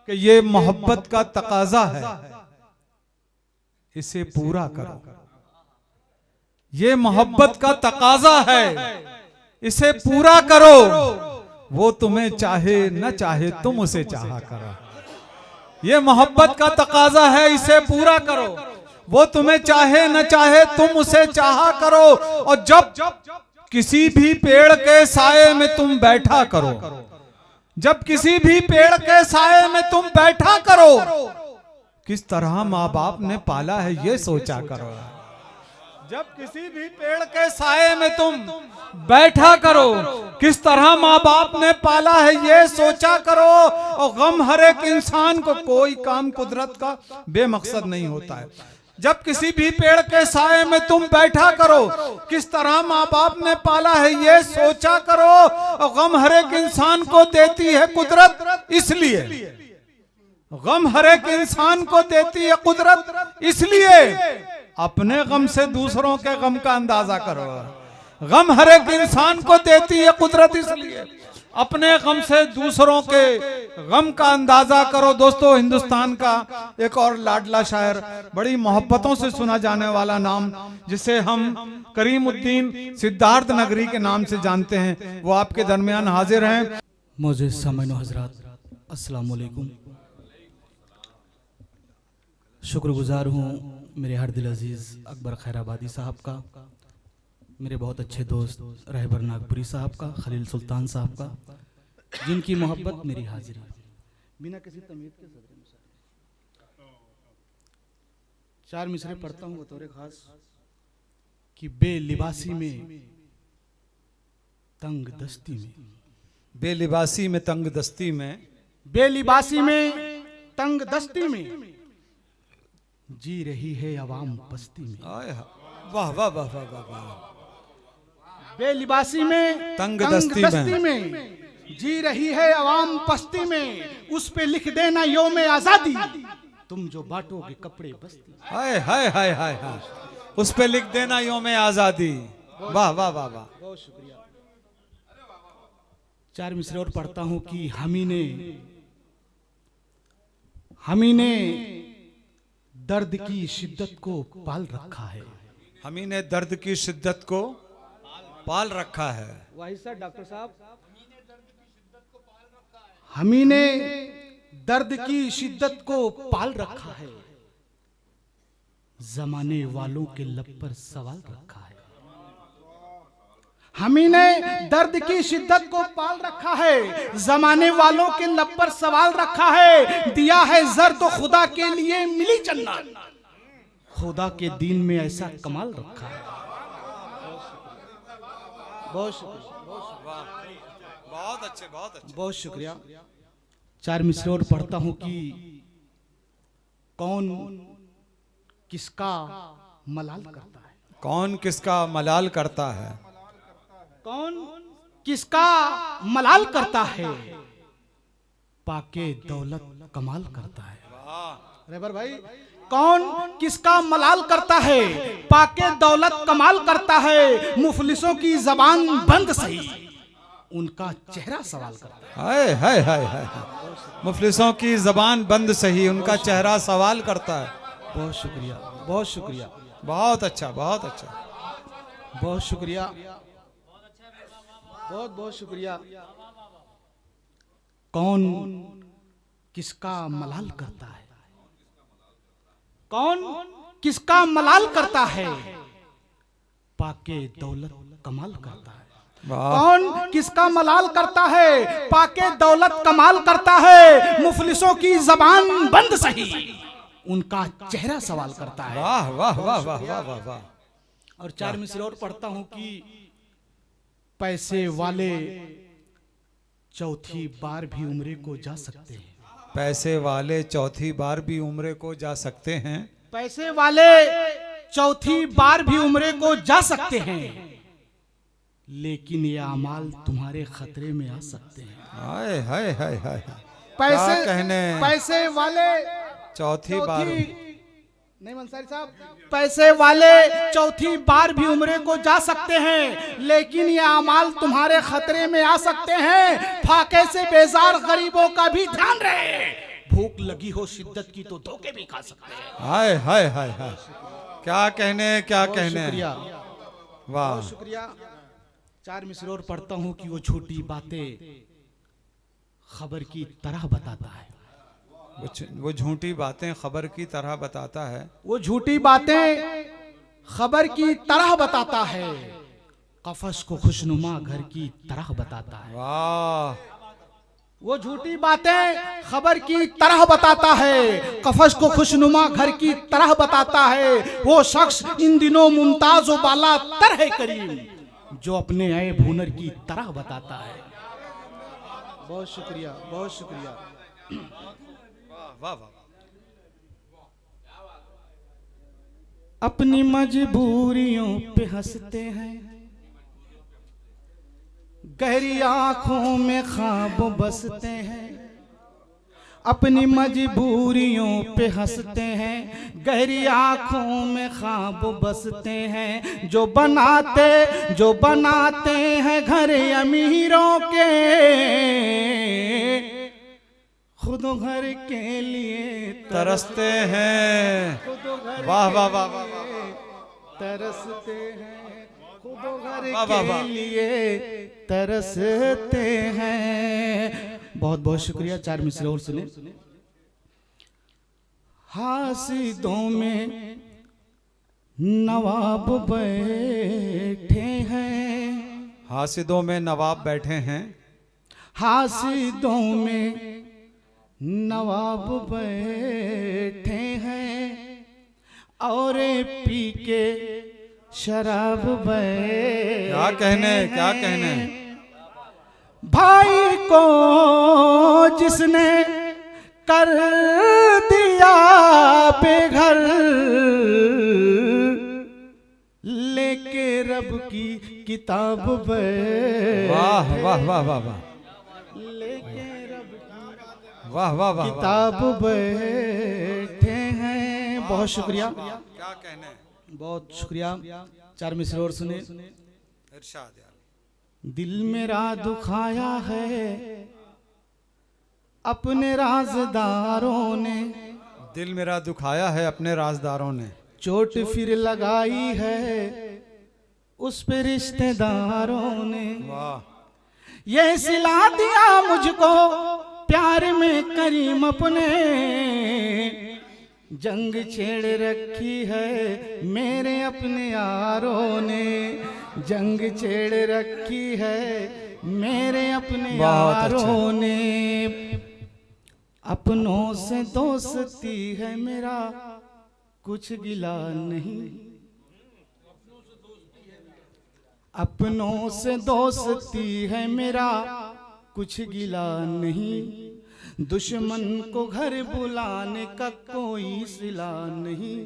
कि ये मोहब्बत का तकाजा है, इसे पूरा करो। ये मोहब्बत का तकाजा है, इसे पूरा करो। वो तुम्हें चाहे न चाहे तुम उसे चाहा करो। ये मोहब्बत का तकाजा है, इसे पूरा करो। वो तुम्हें चाहे न चाहे तुम उसे चाहा करो। और जब किसी भी पेड़ के साए में तुम बैठा करो, जब किसी भी पेड़ के साए में तुम बैठा करो, किस तरह माँ बाप ने पाला है ये सोचा करो। जब किसी भी पेड़ के साए में तुम बैठा करो, किस तरह माँ बाप ने पाला है ये सोचा करो। और गम हर एक इंसान को, कोई काम कुदरत का बेमकसद नहीं होता है। जब किसी भी पेड़ के साए में तुम बैठा करो, किस तरह माँ बाप ने पाला है ये सोचा करो। और गम हर एक इंसान को देती है कुदरत, इसलिए गम हर एक इंसान को देती है कुदरत, इसलिए अपने गम से दूसरों के गम का अंदाजा करो। गम हर एक इंसान को देती है कुदरत, इसलिए अपने गम से दूसरों के गम का अंदाजा करो। दोस्तों, हिंदुस्तान का एक और लाडला शायर, बड़ी मोहब्बतों से सुना जाने वाला नाम, जिसे हम करीमुद्दीन सिद्धार्थ नगरी के नाम से जानते हैं, वो आपके दरमियान हाजिर हैं। मोअज़्ज़िज़ सामीन हज़रात, अस्सलाम वालेकुम। शुक्रगुजार हूँ मेरे हर दिल अजीज़ अकबर खैराबादी साहब का, मेरे बहुत अच्छे दोस्त रहबर नागपुरी साहब का, खलील सुल्तान साहब का, जिनकी मोहब्बत मेरी हाजिरी बिना किसी तमीज़ के सदर में चार मिसरे पढ़ता हूँ बतौर खास कि बेलिबासी में तंग दस्ती में, बेलिबासी में तंग दस्ती में, बेलिबासी में तंग दस्ती में जी रही है अवाम पस्ती में। वाह वाह वाह वाह वाह वाह। बेलिबासी में तंग दस्ती में जी रही है अवाम पस्ती में, उस पे लिख देना योम आजादी, तुम जो बांटोगे कपड़े बस्ती। हाय हाय हाय हाय हाय, उस पे लिख देना योम आजादी। वाह वाह वाह वाह, बहुत शुक्रिया। चार मिसरे और पढ़ता हूँ कि हमी ने दर्द की शिद्दत को पाल रखा है। हमी ने दर्द की शिद्दत को पाल रखा है। वही सर डॉक्टर साहब, हमी ने दर्द की शिद्दत को पाल रखा है, जमाने वालों के लब पर सवाल रखा है। हमी ने दर्द की शिद्दत को पाल रखा है, जमाने वालों के लब पर सवाल रखा है। दिया है जर तो खुदा के लिए मिली जन्नत, खुदा के दीन में ऐसा कमाल रखा है। बहुत शुक्रिया, बहुत अच्छे, बहुत अच्छे, बहुत शुक्रिया। चार मिसरे और पढ़ता हूं कि कौन किसका मलाल करता है, कौन किसका मलाल करता है, कौन किसका मलाल करता है, पाके दौलत कमाल करता है। रहबर भाई, कौन किसका मलाल करता है, पाके दौलत कमाल करता है। मुफलिसों की जबान बंद सही, उनका चेहरा सवाल करता है। हाय हाय हाय हाय, मुफलिसों की जबान बंद सही, उनका चेहरा सवाल करता है। बहुत शुक्रिया, बहुत शुक्रिया, बहुत अच्छा, बहुत अच्छा, बहुत शुक्रिया, बहुत बहुत शुक्रिया। कौन किसका मलाल करता है, कौन किसका मलाल करता है, पाके दौलत कमाल करता है। कौन किसका मलाल करता है, पाके दौलत कमाल करता है। मुफलिसों की जबान बंद सही, उनका चेहरा सवाल करता है। वाह वाह वाह वाह वाह वाह वाह। और चार मिसरे और पढ़ता हूं कि पैसे वाले चौथी बार भी उम्रे को जा सकते हैं, पैसे वाले चौथी बार भी उम्रे को जा सकते हैं, पैसे वाले चौथी बार भी उम्रे को जा सकते हैं, लेकिन ये अमाल तुम्हारे खतरे में आ सकते हैं। हाय हाय हाय हाय, पैसे कहने, पैसे वाले चौथी बार नहीं मंसारी साहब, पैसे वाले चौथी बार भी उम्रे को जा सकते हैं, लेकिन ये अमाल तुम्हारे खतरे में आ सकते हैं। फाके से बेजार गरीबों का भी ध्यान रहे, भूख लगी हो शिद्दत की तो धोखे भी खा सकते हैं। हाय हाय हाय हाय, क्या कहने, क्या बहुत कहने। शुक्रिया, वाह, बहुत शुक्रिया। 4 मिसरे और पढ़ता हूँ कि वो छोटी बातें खबर की तरह बताता है। वो झूठी बातें खबर की तरह बताता है। वो झूठी बातें खबर की तरह बताता है, कफस को खुशनुमा घर की तरह बताता है। वाह, वो झूठी बातें खबर की तरह बताता है, कफस को खुशनुमा घर की तरह बताता है। वो शख्स इन दिनों मुमताज व बाला तर है करीम, जो अपने ऐब हुनर की तरह बताता है। बहुत शुक्रिया, बहुत शुक्रिया। वाह वाह। अपनी मजबूरियों पे हंसते हैं, गहरी आंखों में ख्वाब बसते हैं। अपनी मजबूरियों पे हंसते हैं, गहरी आंखों में ख्वाब बसते हैं। जो बनाते हैं घर अमीरों के, खुद घर के लिए तरसते हैं। खुद घर वाह वाह के वाह वाह वाह। लिए तरसते हैं, खुद घर वाह, वाह, वाह। के लिए तरसते हैं। बहुत बहुत शुक्रिया। 4 मिसरे और सुने। हासिदों में नवाब बैठे हैं, हासिदों में नवाब बैठे हैं। हासिदों में नवाब बैठे हैं, और पी के शराब बैठे। क्या कहने, क्या कहने। भाई को जिसने कर दिया बेघर, लेके रब की किताब बैठे। वाह वाह वाह वाह वाह, लेके रब की वाह वाह वाह वाह। किताब बैठे हैं। बहुत शुक्रिया, क्या कहने। बहुत शुक्रिया। 4 मिसरे और सुने। इरशाद यार। दिल मेरा दुखाया है अपने राज़दारों ने, दिल मेरा दुखाया है अपने राजदारों ने। चोट फिर लगाई है उस पे रिश्तेदारों ने। वाह, ये सिला दिया मुझको प्यार में करीम अपने, जंग छेड़ रखी है मेरे अपने यारों ने। जंग छेड़ रखी है मेरे अपने बहुत अच्छा। यारों ने। अपनों से दोस्ती है मेरा कुछ गिला नहीं, अपनों से दोस्ती है मेरा कुछ गिला नहीं। दुश्मन को घर बुलाने का कोई सिला नहीं,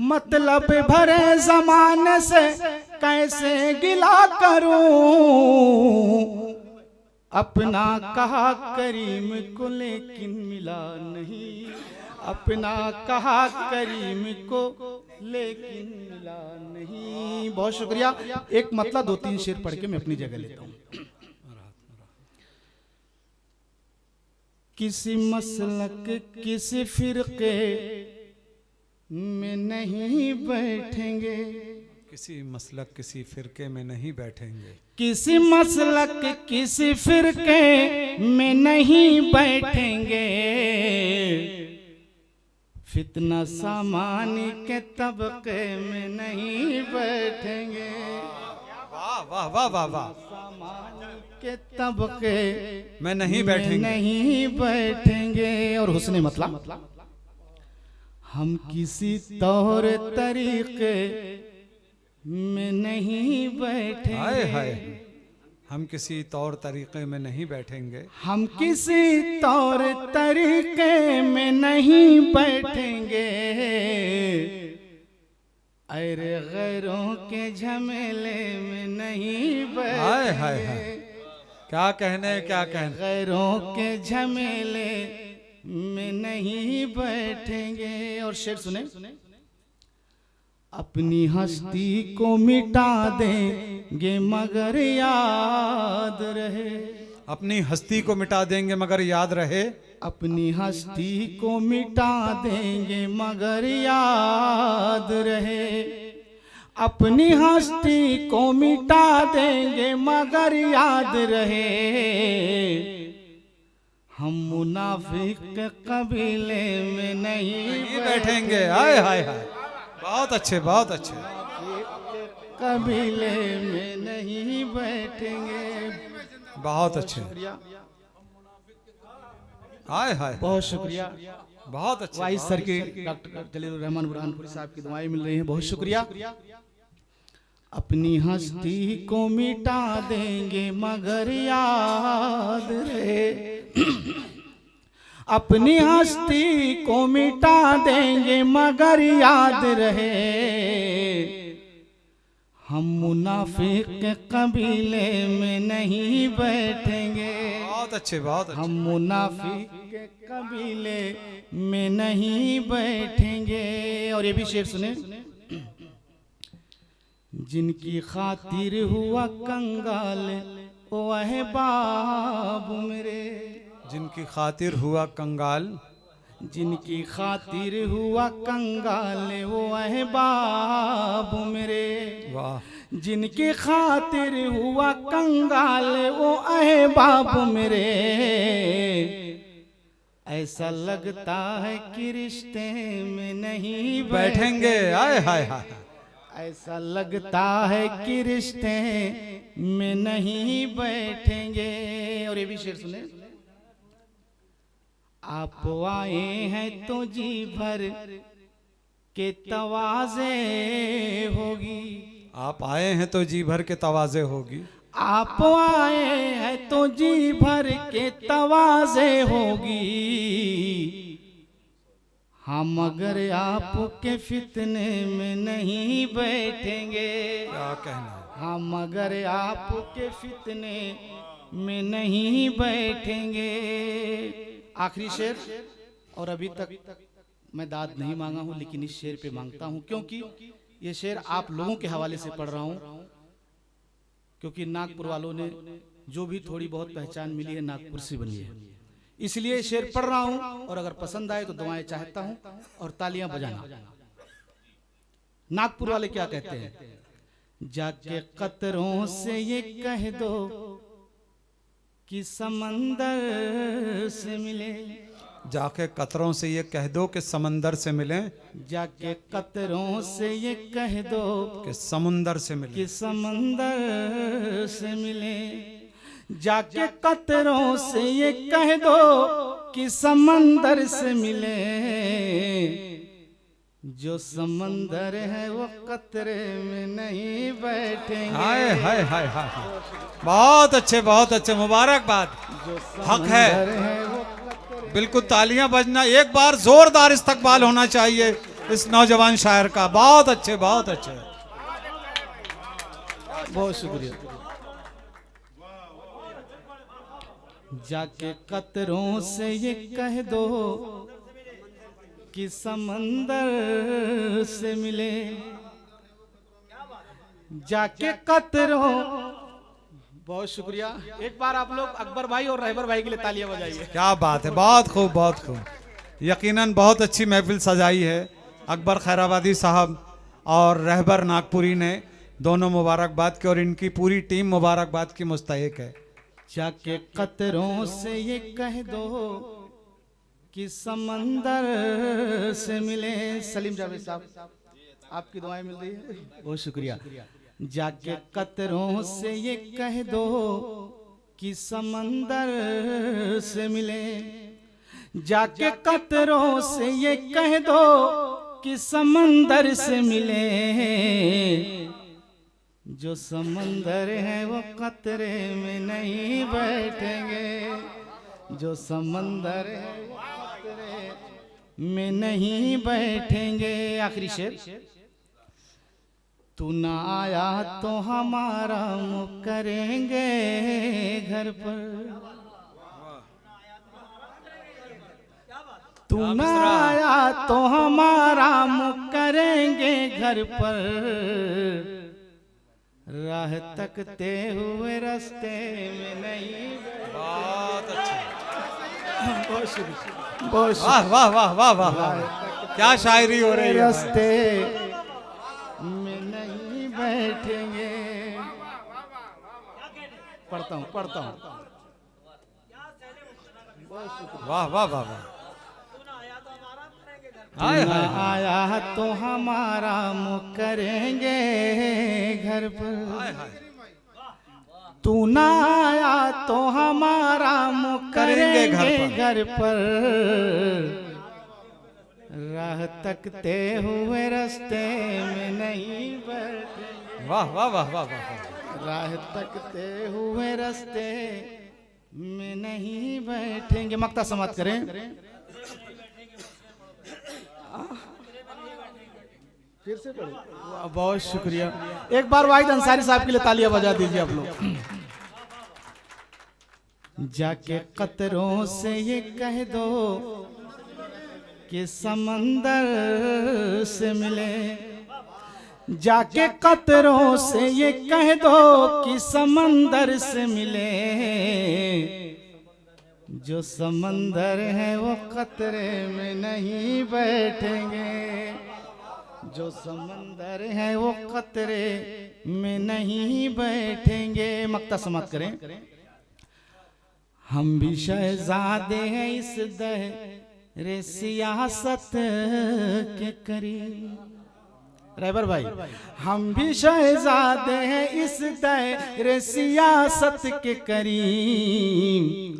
मतलब भरे जमाने से कैसे गिला करूं। अपना कहा करीम को लेकिन मिला नहीं, अपना कहा करीम को लेकिन मिला नहीं। बहुत शुक्रिया। एक मतलब 2-3 शेर पढ़ के मैं अपनी जगह लेता हूँ। किसी मसलक किसी फिरके में नहीं बैठेंगे, किसी मसलक किसी फिरके में नहीं बैठेंगे। किसी मसलक किसी फिरके में नहीं बैठेंगे, फितना सामानी के तबके में नहीं बैठेंगे। वाह वाह वाह वाह वाह। सामानी के तबके में नहीं बैठेंगे। नहीं बैठेंगे। और हुस्ने मतलब हम किसी तौर तरीके में नहीं बैठेंगे। हाय हाय, हम किसी तौर तरीके में नहीं बैठेंगे। हम किसी तौर तरीके में नहीं बैठेंगे, अरे गैरों के झमेले में नहीं बैठेंगे। हाय हाय हाय, क्या कहने, क्या कहने। गैरों के झमेले में नहीं बैठेंगे। और शेर सुने। अपनी हस्ती को मिटा देंगे मगर याद रहे, अपनी हस्ती को मिटा देंगे मगर याद रहे। अपनी हस्ती को मिटा देंगे मगर याद रहे, अपनी हस्ती को मिटा देंगे मगर याद रहे, हम मुनाफिक के कबीले में नहीं बैठेंगे। हाय हाय हाय, बहुत अच्छे बहुत अच्छे। कबीले में नहीं बैठेंगे। बहुत अच्छे। हाय हाय, बहुत शुक्रिया। बहुत अच्छे। वाइस सर के डॉक्टर जलील रहमान बुरहानपुरी साहब की दुआएं मिल रही हैं, बहुत शुक्रिया। अपनी हस्ती को मिटा देंगे मगर याद रहे, अपनी हस्ती को मिटा देंगे मगर याद रहे, हम मुनाफिक के कबीले में नहीं बैठेंगे। बहुत अच्छे बहुत अच्छे। हम मुनाफिक के कबीले में नहीं बैठेंगे। और ये भी शेर सुने। जिनकी खातिर हुआ कंगाल ओ अहबाब मेरे, जिनकी खातिर हुआ कंगाल, जिनकी खातिर हुआ कंगाल वो अहबाब मेरे, वाह। जिनकी खातिर हुआ कंगाल वो अहबाब मेरे, ऐसा लगता है कि रिश्ते में नहीं बैठेंगे। हाय हाय हाय, ऐसा लगता है कि रिश्ते में नहीं बैठेंगे। और ये भी शेर सुने। आप आए हैं तो जी भर के तवाज़े होगी, आप आए हैं तो जी भर के तवाज़े होगी, आप आए हैं तो जी भर के तवाज़े होगी, हम अगर आपके फितने में नहीं बैठेंगे। क्या कहना है। हम अगर आपके फितने में नहीं बैठेंगे। आखिरी शेर। और अभी तक मैं दाद नहीं मांगा हूं, लेकिन इस शेर पे मांगता हूं, क्योंकि ये शेर आप लोगों के हवाले से पढ़ रहा हूं, क्योंकि नागपुर वालों ने जो भी थोड़ी बहुत पहचान मिली है नागपुर से बनी है, इसलिए शेर पढ़ रहा हूं। और अगर पसंद आए तो दुआएं चाहता हूं और तालियां बजाना। नागपुर वाले क्या कहते हैं। जाके कतरों से ये कह दो कि समंदर से मिले, जाके कतरों से ये कह दो कि समंदर से मिलें, जाके कतरों से ये कह दो कि समुंदर से मिलें, कि समंदर से मिले, जाके कतरों से ये कह दो कि समंदर से मिले, जो समंदर है वो कतरे में नहीं बैठेंगे। हाय हाय हाय हाय, बहुत अच्छे बहुत अच्छे, मुबारकबाद। हक है, बिल्कुल तालियां बजना। एक बार जोरदार इस्तकबाल होना चाहिए इस नौजवान शायर का। बहुत अच्छे बहुत अच्छे, बहुत शुक्रिया। जाके कतरों से ये कह दो कि समंदर से मिले, जाके कतरों। बहुत शुक्रिया। एक बार आप लोग अकबर भाई और रहबर भाई के लिए तालियां बजाइए। क्या बात है, बहुत खूब बहुत खूब। यकीनन बहुत अच्छी महफिल सजाई है अकबर खैराबादी साहब और रहबर नागपुरी ने, दोनों मुबारकबाद की, और इनकी पूरी टीम मुबारकबाद की मुस्तहिक है। जाके कतरों से ये कह दो कि समंदर से मिले। सलीम जावेद साहब आपकी दुआएं मिल रही है, बहुत शुक्रिया। जाके कतरों से ये कह दो कि समंदर से मिले, जाके कतरों से ये कह दो कि समंदर से मिले, जो समंदर है वो कतरे में नहीं बैठेंगे, जो समंदर है वो कतरे में नहीं बैठेंगे। आखिरी शेर। तू ना आया तो हमारा मुँह करेंगे घर पर, तू ना आया तो हमारा मुँह करेंगे घर पर, राह तकते हुए रास्ते में नहीं। बहुत अच्छे, बहुत शुक्रिया, बहुत वाह वाह वाह वाह वाह वाह, क्या शायरी हो रही है भाई। रास्ते में नहीं बैठेंगे। पढ़ता हूँ वाह वाह वाह वाह, हाय तू ना हाय हाय आया तो हमारा मुँह करेंगे घर पर, हाय हाय। तू ना आया तो हमारा मुँह करेंगे घर पर, राह तकते हुए रास्ते में नहीं बैठे, वाह वाह वाह वाह वाह, राह तकते हुए रास्ते में नहीं बैठेंगे। मक्ता समाप्त करें। फिर से पढ़े। वाह, बहुत शुक्रिया। एक बार वाहिद अंसारी साहब के लिए तालियां बजा दीजिए आप लोग। जाके कतरों से ये कह दो कि समंदर से मिले, जाके कतरों से ये कह दो कि समंदर से मिले, जो समंदर है वो कतरे में नहीं बैठेंगे, जो समंदर है वो कतरे में नहीं बैठेंगे। मक्ता समाप्त करें। हम भी शहजादे हैं इस दहरे सियासत के करीब। रहबर भाई, हम भी शहजादे हैं इस दहरे सियासत के करीब,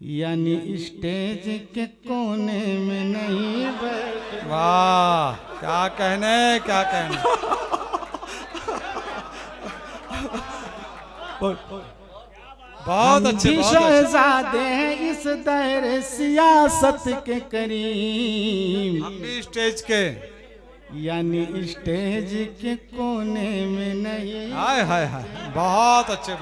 यानी स्टेज के कोने में नहीं बैठे। वाह, क्या कहने क्या कहने। बहुत अच्छे, बहुत अच्छे। शहजादे हैं इस दायरे सियासत के करीब, हम भी स्टेज के, यानी स्टेज के कोने में नहीं। हाय हाय हाय, बहुत अच्छे।